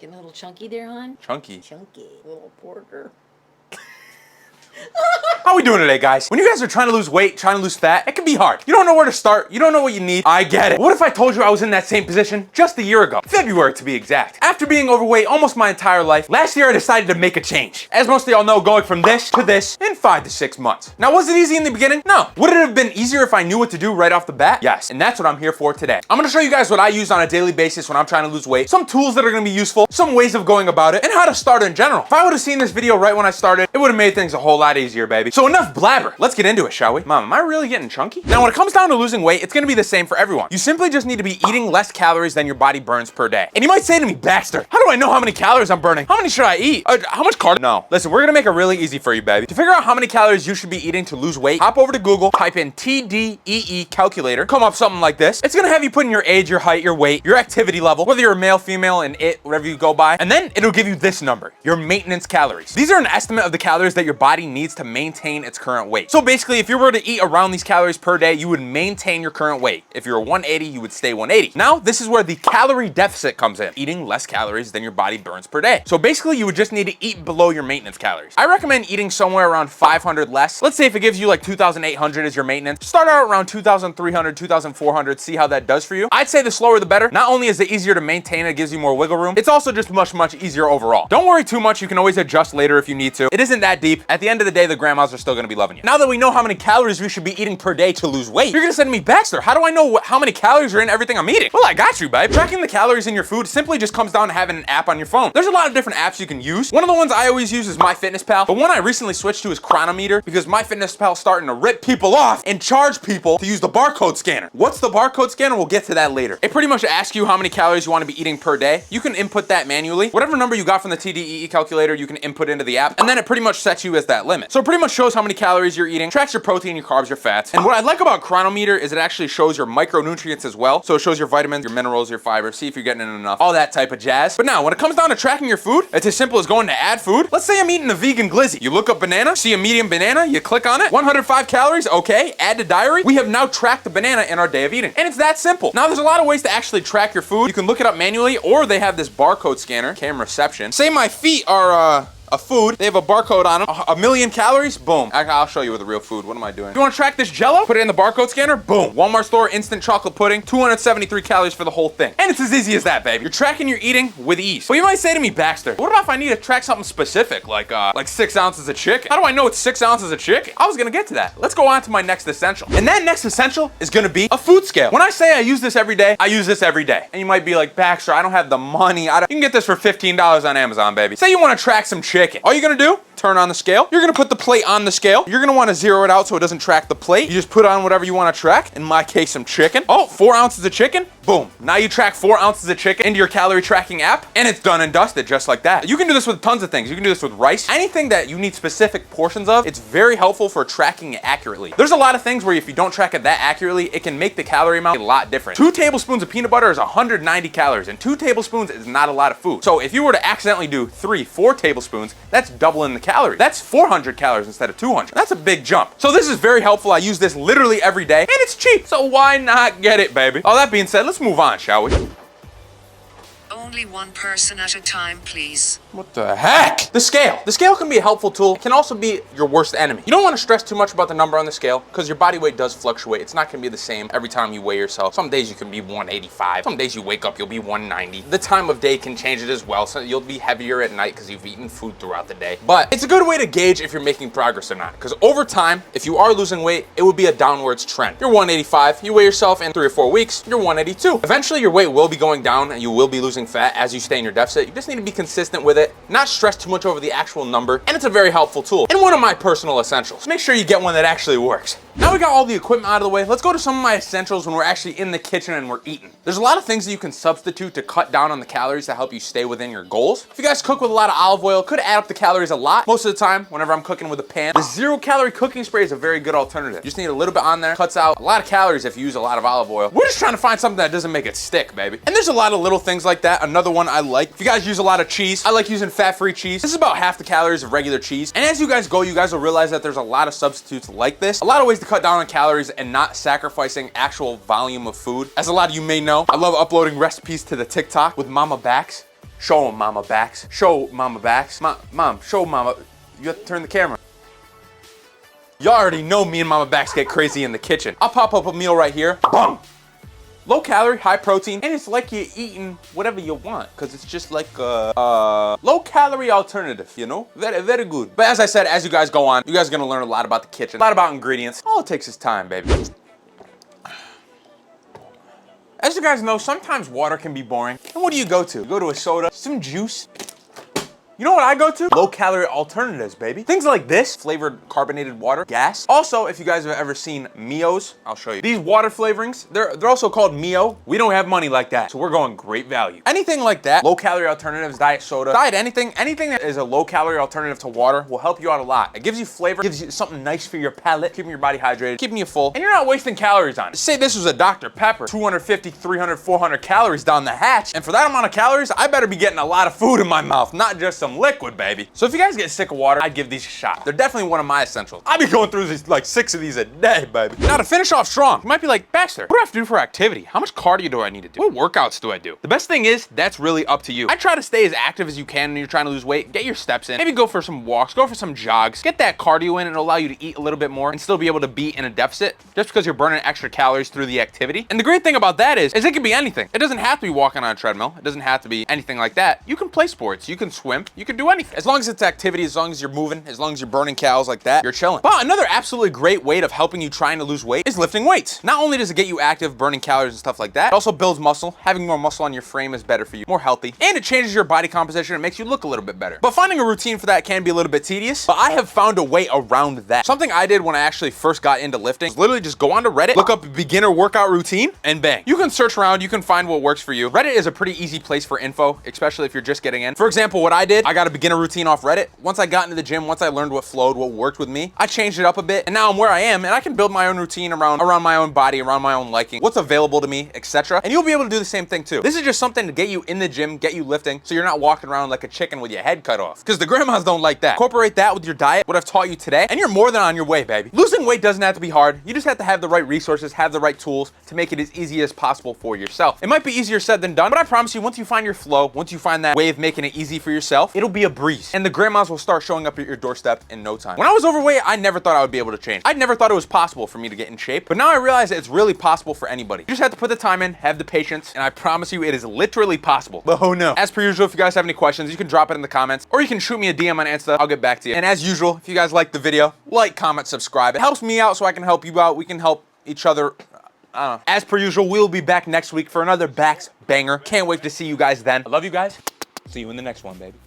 Getting a little chunky there, hon? Chunky. Chunky. Little porker. How we doing today, guys? When you guys are trying to lose weight, trying to lose fat, it can be hard. You don't know where to start. You don't know what you need. I get it. What if I told you I was in that same position just a year ago? February, to be exact. After being overweight almost my entire life, last year I decided to make a change. As most of y'all know, going from this to this in 5 to 6 months. Now, was it easy in the beginning? No. Would it have been easier if I knew what to do right off the bat? Yes. And that's what I'm here for today. I'm gonna show you guys what I use on a daily basis when I'm trying to lose weight, some tools that are gonna be useful, some ways of going about it, and how to start in general. If I would have seen this video right when I started, it would have made things a whole lot easier, baby. So enough blabber. Let's get into it, shall we? Mom, am I really getting chunky? Now, when it comes down to losing weight, it's gonna be the same for everyone. You simply just need to be eating less calories than your body burns per day. And you might say to me, Baxter, how do I know how many calories I'm burning? How many should I eat? How much carb? No. Listen, we're gonna make it really easy for you, baby. To figure out how many calories you should be eating to lose weight, hop over to Google, type in TDEE calculator, come up something like this. It's gonna have you put in your age, your height, your weight, your activity level, whether you're a male, female, and whatever you go by. And then it'll give you this number, your maintenance calories. These are an estimate of the calories that your body needs to maintain its current weight. So basically, if you were to eat around these calories per day, you would maintain your current weight. If you're 180, you would stay 180. Now, this is where the calorie deficit comes in, eating less calories than your body burns per day. So basically, you would just need to eat below your maintenance calories. I recommend eating somewhere around 500 less. Let's say if it gives you like 2,800 as your maintenance, start out around 2,300, 2,400, see how that does for you. I'd say the slower the better. Not only is it easier to maintain, it gives you more wiggle room, it's also just much, much easier overall. Don't worry too much, you can always adjust later if you need to. It isn't that deep. At the end of the day, the grandmas are still gonna be loving you. Now that we know how many calories we should be eating per day to lose weight, you're gonna say to me, Baxter, how do I know how many calories are in everything I'm eating? Well, I got you, babe. Tracking the calories in your food simply just comes down to having an app on your phone. There's a lot of different apps you can use. One of the ones I always use is MyFitnessPal. The one I recently switched to is Chronometer because MyFitnessPal is starting to rip people off and charge people to use the barcode scanner. What's the barcode scanner? We'll get to that later. It pretty much asks you how many calories you want to be eating per day. You can input that manually. Whatever number you got from the TDEE calculator, you can input into the app, and then it pretty much sets you as that limit. So it pretty much shows how many calories you're eating, tracks your protein, your carbs, your fats. And what I like about Chronometer is it actually shows your micronutrients as well. So it shows your vitamins, your minerals, your fiber, see if you're getting in enough, all that type of jazz. But now, when it comes down to tracking your food, it's as simple as going to add food. Let's say I'm eating a vegan glizzy. You look up banana, see a medium banana, you click on it, 105 calories, okay, add to diary. We have now tracked the banana in our day of eating. And it's that simple. Now, there's a lot of ways to actually track your food. You can look it up manually, or they have this barcode scanner, camera reception. Say my feet are, a food, they have a barcode on them, a million calories, boom. I'll show you with the real food. What am I doing? You wanna track this Jell-O? Put it in the barcode scanner, boom. Walmart store instant chocolate pudding, 273 calories for the whole thing. And it's as easy as that, baby. You're tracking your eating with ease. But you might say to me, Baxter, what about if I need to track something specific, like 6 ounces of chicken? How do I know it's 6 ounces of chicken? I was gonna get to that. Let's go on to my next essential. And that next essential is gonna be a food scale. When I say I use this every day, I use this every day. And you might be like, Baxter, I don't have the money. You can get this for $15 on Amazon, baby. Say you wanna track some chicken. All you're gonna do, turn on the scale. You're gonna put the plate on the scale. You're gonna wanna zero it out so it doesn't track the plate. You just put on whatever you wanna track. In my case, some chicken. Oh, 4 ounces of chicken. Boom. Now you track 4 ounces of chicken into your calorie tracking app, and it's done and dusted just like that. You can do this with tons of things. You can do this with rice. Anything that you need specific portions of, it's very helpful for tracking it accurately. There's a lot of things where if you don't track it that accurately, it can make the calorie amount a lot different. 2 tablespoons of peanut butter is 190 calories, and 2 tablespoons is not a lot of food. So if you were to accidentally do 3, 4 tablespoons, that's doubling the calories. That's 400 calories instead of 200. That's a big jump. So this is very helpful. I use this literally every day, and it's cheap. So why not get it, baby? All that being said, let's move on, shall we? Only one person at a time, please. What the heck? The scale. The scale can be a helpful tool. It can also be your worst enemy. You don't want to stress too much about the number on the scale because your body weight does fluctuate. It's not going to be the same every time you weigh yourself. Some days you can be 185. Some days you wake up, you'll be 190. The time of day can change it as well. So you'll be heavier at night because you've eaten food throughout the day. But it's a good way to gauge if you're making progress or not. Because over time, if you are losing weight, it would be a downwards trend. You're 185. You weigh yourself in 3 or 4 weeks, you're 182. Eventually, your weight will be going down and you will be losing fat as you stay in your deficit. You just need to be consistent with it, not stress too much over the actual number, and it's a very helpful tool and one of my personal essentials. Make sure you get one that actually works. Now we got all the equipment out of the way, let's go to some of my essentials when we're actually in the kitchen and we're eating. There's a lot of things that you can substitute to cut down on the calories to help you stay within your goals. If you guys cook with a lot of olive oil, it could add up the calories a lot. Most of the time, whenever I'm cooking with a pan, the 0-calorie cooking spray is a very good alternative. You just need a little bit on there, cuts out a lot of calories if you use a lot of olive oil. We're just trying to find something that doesn't make it stick, baby. And there's a lot of little things like that. Another one I like, if you guys use a lot of cheese, I like using fat-free cheese. This is about half the calories of regular cheese. And as you guys go, you guys will realize that there's a lot of substitutes like this. A lot of ways to cut down on calories and not sacrificing actual volume of food. As a lot of you may know, I love uploading recipes to the TikTok with Mama Bax. Show 'em, Mama Backs. Show Mama Backs. Mom, show Mama. You have to turn the camera. Y'all already know me and Mama Backs get crazy in the kitchen. I'll pop up a meal right here. Boom! Low calorie, high protein, and it's like you're eating whatever you want, because it's just like a low calorie alternative, you know? Very, very good. But as I said, as you guys go on, you guys are gonna learn a lot about the kitchen, a lot about ingredients. All it takes is time, baby. As you guys know, sometimes water can be boring. And what do you go to? You go to a soda, some juice. You know what I go to? Low calorie alternatives, baby. Things like this, flavored carbonated water, gas. Also, if you guys have ever seen Mio's, I'll show you. These water flavorings, they're also called Mio. We don't have money like that, so we're going great value. Anything like that, low calorie alternatives, diet soda, diet anything that is a low calorie alternative to water will help you out a lot. It gives you flavor, gives you something nice for your palate, keeping your body hydrated, keeping you full, and you're not wasting calories on it. Say this was a Dr. Pepper, 250, 300, 400 calories down the hatch, and for that amount of calories, I better be getting a lot of food in my mouth, not just some liquid, baby. So if you guys get sick of water, I'd give these a shot. They're definitely one of my essentials. I'll be going through these like 6 of these a day, baby. Now to finish off strong, you might be like, Baxter, what do I have to do for activity? How much cardio do I need to do? What workouts do I do? The best thing is, that's really up to you. I try to stay as active as you can when you're trying to lose weight. Get your steps in. Maybe go for some walks, go for some jogs. Get that cardio in and it'll allow you to eat a little bit more and still be able to be in a deficit just because you're burning extra calories through the activity. And the great thing about that is it can be anything. It doesn't have to be walking on a treadmill. It doesn't have to be anything like that. You can play sports. You can swim. You can do anything. As long as it's activity, as long as you're moving, as long as you're burning calories like that, you're chilling. But another absolutely great way of helping you trying to lose weight is lifting weights. Not only does it get you active, burning calories and stuff like that, it also builds muscle. Having more muscle on your frame is better for you, more healthy, and it changes your body composition and makes you look a little bit better. But finding a routine for that can be a little bit tedious, but I have found a way around that. Something I did when I actually first got into lifting was literally just go onto Reddit, look up beginner workout routine, and bang. You can search around, you can find what works for you. Reddit is a pretty easy place for info, especially if you're just getting in. For example, what I did, I got a beginner routine off Reddit. Once I got into the gym, once I learned what flowed, what worked with me, I changed it up a bit, and now I'm where I am, and I can build my own routine around my own body, around my own liking, what's available to me, etc. And you'll be able to do the same thing too. This is just something to get you in the gym, get you lifting, so you're not walking around like a chicken with your head cut off. Because the grandmas don't like that. Incorporate that with your diet, what I've taught you today, and you're more than on your way, baby. Losing weight doesn't have to be hard. You just have to have the right resources, have the right tools to make it as easy as possible for yourself. It might be easier said than done, but I promise you, once you find your flow, once you find that way of making it easy for yourself, it'll be a breeze. And the grandmas will start showing up at your doorstep in no time. When I was overweight, I never thought I would be able to change. I never thought it was possible for me to get in shape, but now I realize that it's really possible for anybody. You just have to put the time in, have the patience, and I promise you it is literally possible. But oh no. As per usual, if you guys have any questions, you can drop it in the comments, or you can shoot me a DM on Insta. I'll get back to you. And as usual, if you guys like the video, like, comment, subscribe. It helps me out so I can help you out. We can help each other. I don't know. As per usual, we'll be back next week for another Bax banger. Can't wait to see you guys then. I love you guys. See you in the next one, baby.